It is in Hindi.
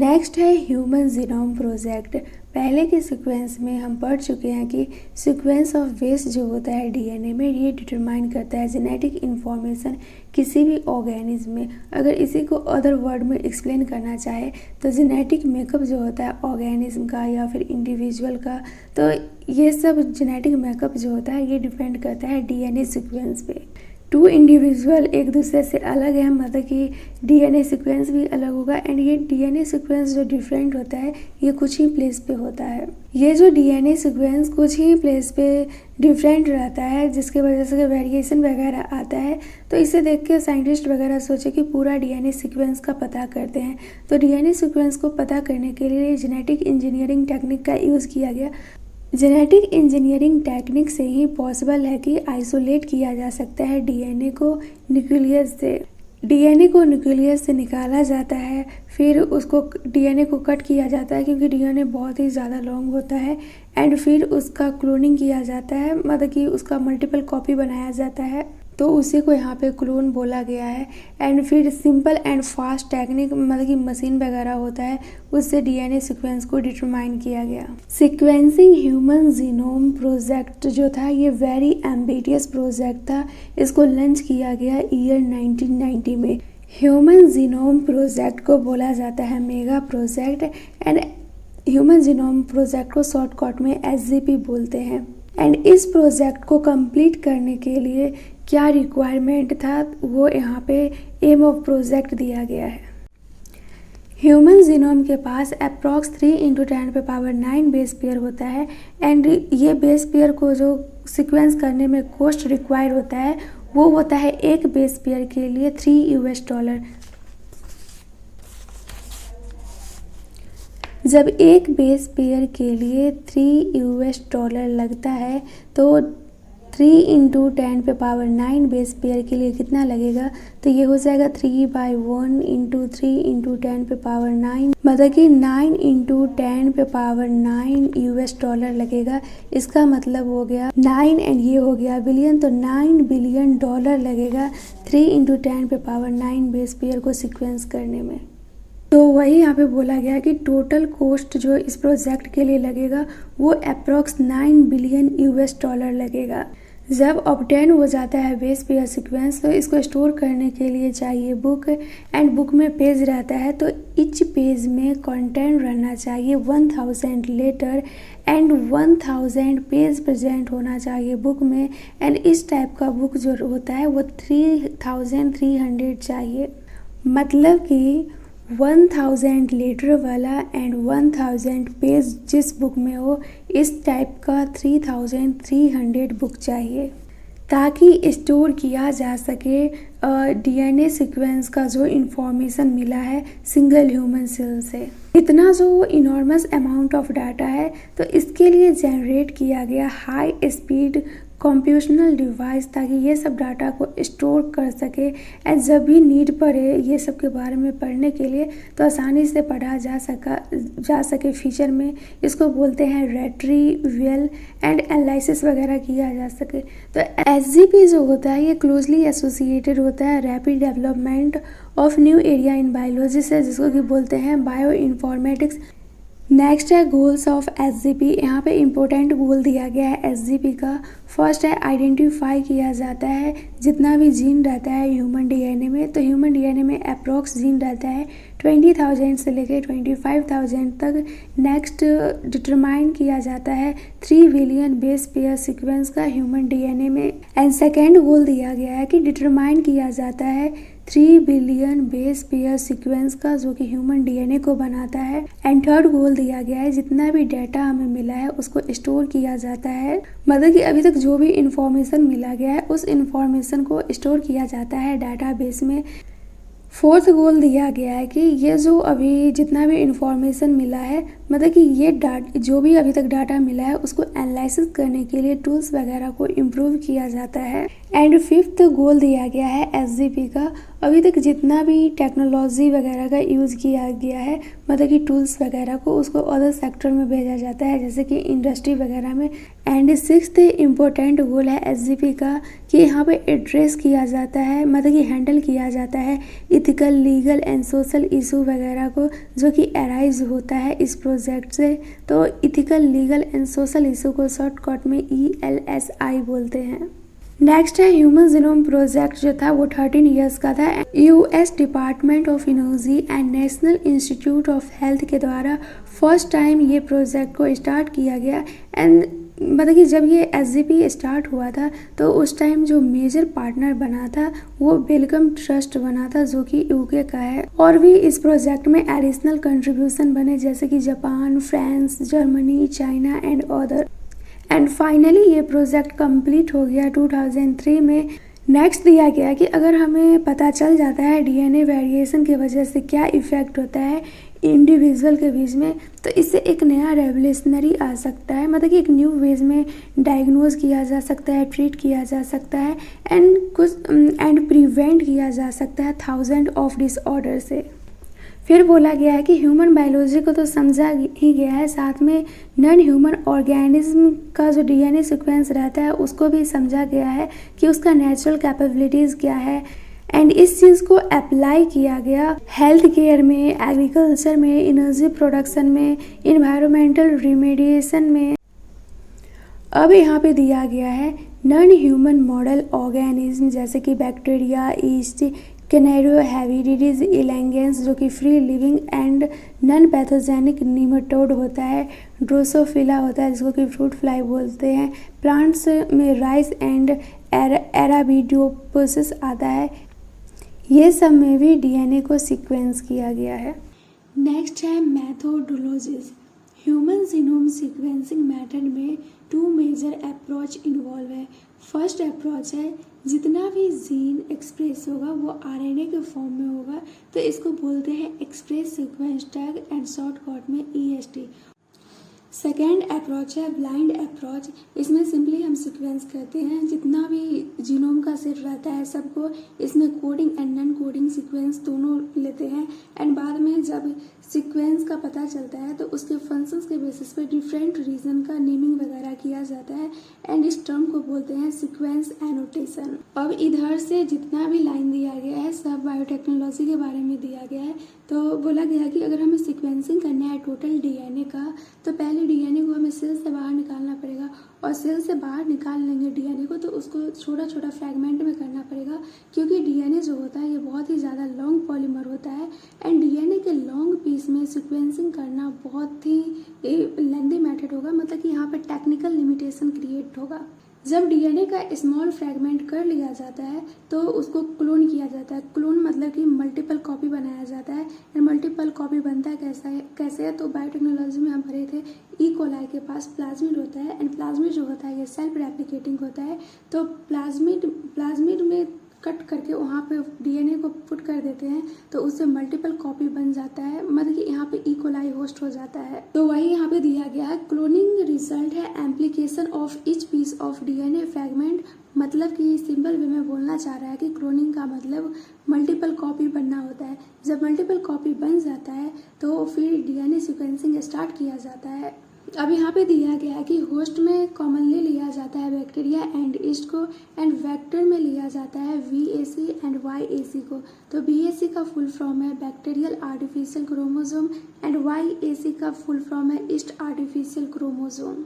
नेक्स्ट है ह्यूमन जीनोम प्रोजेक्ट। पहले के सीक्वेंस में हम पढ़ चुके हैं कि सीक्वेंस ऑफ बेस जो होता है डीएनए में, ये डिटरमाइन करता है जेनेटिक इन्फॉर्मेशन किसी भी ऑर्गेनिज्म में। अगर इसी को अदर वर्ड में एक्सप्लेन करना चाहे तो जेनेटिक मेकअप जो होता है ऑर्गेनिज्म का या फिर इंडिविजुअल का, तो ये सब जेनेटिक मेकअप जो होता है ये डिपेंड करता है डीएनए सीक्वेंस पे। टू इंडिविजुअल एक दूसरे से अलग है, मतलब कि डीएनए सीक्वेंस भी अलग होगा। एंड ये डीएनए सीक्वेंस जो डिफरेंट होता है ये कुछ ही प्लेस पे होता है। ये जो डीएनए सीक्वेंस कुछ ही प्लेस पे डिफरेंट रहता है जिसकी वजह से वेरिएशन वगैरह आता है। तो इसे देख के साइंटिस्ट वगैरह सोचे कि पूरा डीएनए सीक्वेंस का पता करते हैं। तो डीएनए सीक्वेंस को पता करने के लिए जेनेटिक इंजीनियरिंग टेक्निक का यूज़ किया गया। जेनेटिक इंजीनियरिंग टेक्निक से ही पॉसिबल है कि आइसोलेट किया जा सकता है डीएनए को न्यूक्लियस से। डीएनए को न्यूक्लियस से निकाला जाता है, फिर उसको डीएनए को कट किया जाता है क्योंकि डीएनए बहुत ही ज़्यादा लॉन्ग होता है। एंड फिर उसका क्लोनिंग किया जाता है, मतलब कि उसका मल्टीपल कॉपी बनाया जाता है, तो उसी को यहाँ पे क्लोन बोला गया है। एंड फिर सिंपल एंड फास्ट टेक्निक, मतलब कि मशीन वगैरह होता है, उससे डीएनए सीक्वेंस को डिटरमाइन किया गया। सीक्वेंसिंग ह्यूमन जीनोम प्रोजेक्ट जो था ये वेरी एम्बिशियस प्रोजेक्ट था। इसको लॉन्च किया गया ईयर 1990 में। ह्यूमन जीनोम प्रोजेक्ट को बोला जाता है mega project. And human genome project को शॉर्टकट में एसजीपी बोलते हैं। एंड इस प्रोजेक्ट को कंप्लीट करने के लिए क्या रिक्वायरमेंट था वो यहाँ पे एम ऑफ प्रोजेक्ट दिया गया है। ह्यूमन जीनोम के पास अप्रॉक्स 3×10⁹ बेस पेयर होता है। एंड ये बेस पेयर को जो सीक्वेंस करने में कॉस्ट रिक्वायर होता है वो होता है एक बेस पेयर के लिए $3। जब एक बेस पेयर के लिए $3 लगता है तो 3×10⁹ बेस पेयर के लिए कितना लगेगा, तो ये हो जाएगा 3/1 × 3×10⁹, मतलब कि 9×10⁹ लगेगा। इसका मतलब हो गया 9 एंड ये हो गया बिलियन, तो $9 बिलियन लगेगा 3×10⁹ बेस पेयर को सीक्वेंस करने में। तो वही यहाँ पे बोला गया कि टोटल कॉस्ट जो इस प्रोजेक्ट के लिए लगेगा वो अप्रॉक्स $9 बिलियन लगेगा। जब ऑब्टेन हो जाता है बेस पेयर सीक्वेंस तो इसको स्टोर करने के लिए चाहिए बुक। एंड बुक में पेज रहता है, तो ईच पेज में कंटेंट रहना चाहिए 1000 लेटर एंड 1000 पेज प्रेजेंट होना चाहिए बुक में। एंड इस टाइप का बुक जो होता है वो 3300 चाहिए, मतलब कि 1000 लीटर वाला एंड 1000 पेज जिस बुक में हो, इस टाइप का 3300 बुक चाहिए ताकि स्टोर किया जा सके डीएनए सीक्वेंस का जो इंफॉर्मेशन मिला है सिंगल ह्यूमन सेल से। इतना जो इनॉर्मस अमाउंट ऑफ डाटा है, तो इसके लिए जनरेट किया गया हाई स्पीड कंप्यूटेशनल डिवाइस ताकि ये सब डाटा को स्टोर कर सके। एंड जब भी नीड पड़े ये सब के बारे में पढ़ने के लिए तो आसानी से पढ़ा जा सके फीचर में। इसको बोलते हैं रिट्रीवल एंड एनालिसिस वगैरह किया जा सके। तो एसजीपी जो होता है ये क्लोजली एसोसिएटेड होता है rapid development of new area in biology से, जिसको कि बोलते हैं बायो इन्फॉर्मेटिक्स। नेक्स्ट है गोल्स ऑफ एसजीपी। यहाँ पे इम्पोर्टेंट गोल दिया गया है एसजीपी का। फर्स्ट है आइडेंटिफाई किया जाता है जितना भी जीन रहता है ह्यूमन डीएनए में। तो ह्यूमन डीएनए में अप्रॉक्स जीन रहता है 20,000 से लेकर 25,000 तक। नेक्स्ट डिटरमाइन किया जाता है 3 बिलियन बेस पेयर सीक्वेंस का ह्यूमन डीएनए में। एंड सेकेंड गोल दिया गया है कि डिटरमाइन किया जाता है 3 बिलियन बेस पेयर सीक्वेंस का जो कि ह्यूमन डीएनए को बनाता है। एंड थर्ड गोल दिया गया है जितना भी डाटा हमें मिला है उसको स्टोर किया जाता है, मतलब कि अभी तक जो भी इंफॉर्मेशन मिला गया है उस इंफॉर्मेशन को स्टोर किया जाता है डाटाबेस में। फोर्थ गोल दिया गया है कि ये जो अभी जितना भी इंफॉर्मेशन मिला है, मतलब कि ये जो भी अभी तक डाटा मिला है उसको एनालिसिस करने के लिए टूल्स वगैरह को इम्प्रूव किया जाता है। एंड फिफ्थ गोल दिया गया है एसजीपी का अभी तक जितना भी टेक्नोलॉजी वगैरह का यूज़ किया गया है, मतलब कि टूल्स वगैरह को, उसको अदर सेक्टर में भेजा जाता है, जैसे कि इंडस्ट्री वगैरह में। एंड सिक्स्थ इम्पोर्टेंट गोल है एसजीपी का कि यहाँ पे एड्रेस किया जाता है, मतलब कि हैंडल किया जाता है ethical, legal and social issue वगैरह को जो कि अराइज होता है इस प्रोजेक्ट से। तो ethical, legal and social issue को शॉर्टकट में ELSI बोलते हैं। नेक्स्ट है ह्यूमन जीनोम प्रोजेक्ट, जो था वो 13 इयर्स का था। US department of energy and national institute of health के द्वारा फर्स्ट टाइम ये प्रोजेक्ट को स्टार्ट किया गया। एंड मतलब कि जब ये SGP स्टार्ट हुआ था तो उस टाइम जो मेजर पार्टनर बना था वो वेलकम ट्रस्ट बना था, जो कि UK का है। और भी इस प्रोजेक्ट में एडिशनल कंट्रीब्यूशन बने, जैसे कि Japan, France, Germany, China and other. And finally ये प्रोजेक्ट कंप्लीट हो गया 2003 में। नेक्स्ट दिया गया कि अगर हमें पता चल जाता है DNA वेरिएशन की वजह से क्या इफ़ेक्ट होता है इंडिविजुअल के बीच में, तो इससे एक नया रेवोल्यूशनरी आ सकता है, मतलब कि एक न्यू वेज में डायग्नोज किया जा सकता है, ट्रीट किया जा सकता है एंड प्रिवेंट किया जा सकता है 1000 ऑफ डिसऑर्डर से। फिर बोला गया है कि ह्यूमन बायोलॉजी को तो समझा ही गया है, साथ में नॉन ह्यूमन ऑर्गेनिज्म का जो DNA सीक्वेंस रहता है उसको भी समझा गया है कि उसका नेचुरल कैपेबिलिटीज़ क्या है। एंड इस चीज़ को अप्लाई किया गया हेल्थ केयर में, एग्रीकल्चर में, एनर्जी प्रोडक्शन में, इन्वायरमेंटल रिमेडिएशन में। अब यहाँ पे दिया गया है नॉन ह्यूमन मॉडल ऑर्गेनिज्म, जैसे कि बैक्टीरिया, ईस्ट, कैनेरियो हेविडिटीज, इलेंगेंस जो कि free living and non pathogenic nematode होता है, ड्रोसोफिला होता है जिसको कि फ्रूट फ्लाई बोलते हैं, प्लांट्स में राइस एंड एराबिडोपोसिस आता है। ये सब में भी DNA को सीक्वेंस किया गया है। नेक्स्ट है मैथोडोलॉजीज। ह्यूमन जीनोम सीक्वेंसिंग मेथड में 2 मेजर अप्रोच इन्वॉल्व है। फर्स्ट अप्रोच है जितना भी जीन एक्सप्रेस होगा वो RNA के फॉर्म में होगा, तो इसको बोलते हैं express sequence tag and shortcut में EST। सेकेंड अप्रोच है ब्लाइंड अप्रोच। इसमें सिंपली हम सीक्वेंस करते हैं जितना भी जीनोम का सेट रहता है सबको, इसमें coding and non coding sequence दोनों लेते हैं। एंड बाद में जब सीक्वेंस का पता चलता है तो उसके फंक्शंस के बेसिस पे डिफरेंट रीजन का नेमिंग वगैरह किया जाता है एंड इस टर्म को बोलते हैं सीक्वेंस एनोटेशन। अब इधर से जितना भी लाइन दिया गया है सब बायोटेक्नोलॉजी के बारे में दिया गया है। तो बोला गया है कि अगर हमें सीक्वेंसिंग करना है टोटल DNA का, तो पहले DNA को हमें सेल से बाहर निकालना पड़ेगा, और सेल से बाहर निकाल लेंगे DNA को तो उसको छोटा छोटा फ्रैगमेंट में करना पड़ेगा, क्योंकि DNA जो होता है ये बहुत ही ज़्यादा लॉन्ग पॉलीमर होता है। एंड DNA के लॉन्ग पीस में सीक्वेंसिंग करना बहुत ही लेंदी मेथड होगा, मतलब कि यहाँ पर टेक्निकल लिमिटेशन क्रिएट होगा। जब DNA का स्मॉल फ्रैगमेंट कर लिया जाता है तो उसको क्लोन किया जाता है। क्लोन मतलब कि मल्टीपल कॉपी बनाया जाता है। मल्टीपल कॉपी बनता है कैसे है तो बायोटेक्नोलॉजी में हम पढ़े थे ई कोलाई के पास प्लाज्मिड होता है, एंड प्लाज्मिड जो होता है ये सेल्फ रेप्लिकेटिंग होता है। तो प्लाज्मिड में कट करके वहाँ पे DNA को पुट कर देते हैं तो उससे मल्टीपल कॉपी बन जाता है, मतलब कि यहाँ पे ई कोलाई होस्ट हो जाता है। तो वही यहाँ पे दिया गया है क्लोनिंग रिजल्ट है amplification of each piece of DNA fragment, मतलब कि सिंपल वे में बोलना चाह रहा है कि क्लोनिंग का मतलब मल्टीपल कॉपी बनना होता है। जब मल्टीपल कॉपी बन जाता है तो फिर DNA सीक्वेंसिंग स्टार्ट किया जाता है। अब यहाँ पे दिया गया है कि होस्ट में कॉमनली लिया जाता है बैक्टीरिया एंड ईस्ट को, एंड वेक्टर में लिया जाता है VAC एंड YAC को। तो BAC का फुल फॉर्म है bacterial artificial chromosome and YAC का फुल फॉर्म है ईस्ट आर्टिफिशियल क्रोमोसोम।